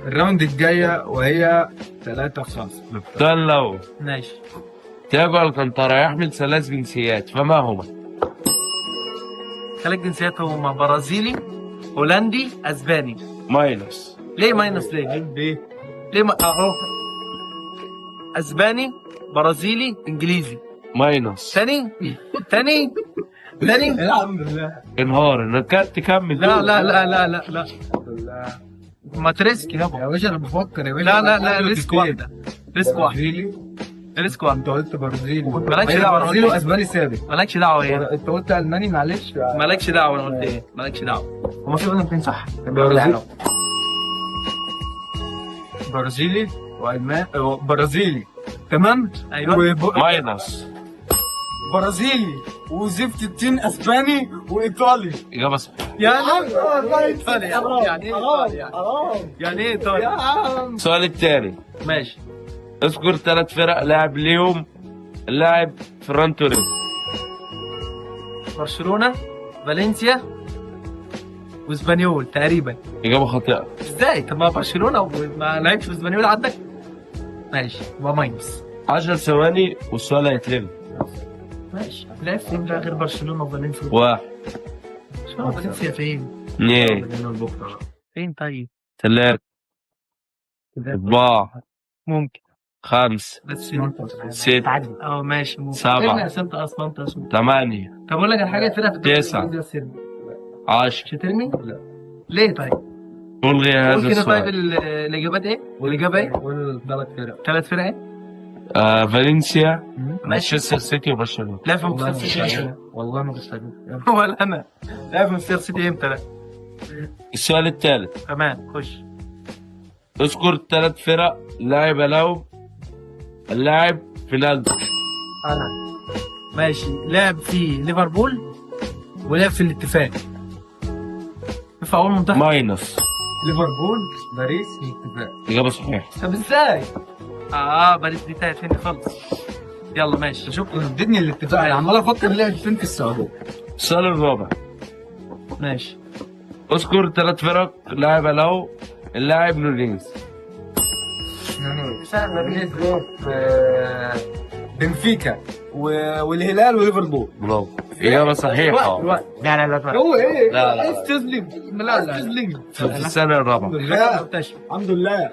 الراوند الجاية وهي 3-5. نفترض لو ماشي. تياجو الكانتارا يحمل 3 جنسيات فما هما؟ 3 جنسيات هما برازيلي، هولندي، اسباني. ماينس. ليه ماينس ليه؟ ليه اهو اسباني، برازيلي، انجليزي. ماينس. تاني الحمد لله. انهار انك تكمل. لا لا لا لا لا لا ما تريسك يابا. يا باشا انا بفكر يا باشا. لا لا لا ريسك واحدة، ريسك واحدة، برازيلي. ريسك واحدة. انت قلت برازيلي. مالكش هي دعوة. برازيلي واسباني ثابت. مالكش دعوة ايه؟ انت قلت الماني معلش. مالكش دعوة. انا قلت ايه؟ مالكش دعوة. هما في قلنا اتنين صح. برازيلي. برازيلي والمان برازيلي تمام. ايوه. ماينس. برازيلي وزفت التين اسباني وايطالي. اجابه صحيحه. يعني ايطالي يعني ايه ايطالي يعني ايه ايطالي؟ السؤال التاني، ماشي. اذكر 3 فرق لعب ليهم اللاعب فران توريس. برشلونة، فالنسيا، واسبانيول تقريبا. اجابه خاطئه. ازاي؟ طب ما برشلونة وما لعبش في اسبانيول عندك؟ ماشي يبقى ماينس. 10 ثواني والسؤال هيتلغي. ماشي. لعب فين بقى غير برشلونة وفالنسيا؟ 1 برشلونة وفالنسيا فين؟ 2 فين طيب؟ 3 4 ممكن 5 بس 6 اه ماشي ممكن. 7 احنا قسمت اصلا انت قسمت. 8 طب اقول لك على حاجه فرقه في الدوري 9 الإنجليزي بس. 10. مش هترمي؟ ليه طيب؟ الغي هذا قول كده طيب السؤال. الاجابات ايه؟ والاجابه ايه؟ قول 3 فرق. 3 فرق ايه؟ فالنسيا، ماشي. مانشستر سيتي وبرشلونه. لا في مانشستر سيتي. والله ما بستعجل. ولا انا. لا في مانشستر سيتي امتى؟ لا السؤال الثالث، كمان خش. اذكر 3 فرق لعب لهم اللاعب فينالدو. انا ماشي. لعب في ليفربول ولعب في الاتفاق. في اول منتخب. ماينس. ليفربول باريس الاتفاق. اجابه صحيحه. طب ازاي؟ باريس دي تاهت فين خالص. يلا ماشي. شوف ادتني الاتفاق انا عمال افكر لعب فين في السعوديه. السؤال الرابع، ماشي. اذكر 3 فرق لعب له اللاعب نورينز. بنفيكا والهلال وليفربول. برافو. اجابه صحيحه. لا لا لا هو ايه؟ لا، لا. عايز تظلم. لا لا تظلم. في السنه الرابعه. الحمد لله. الحمد لله.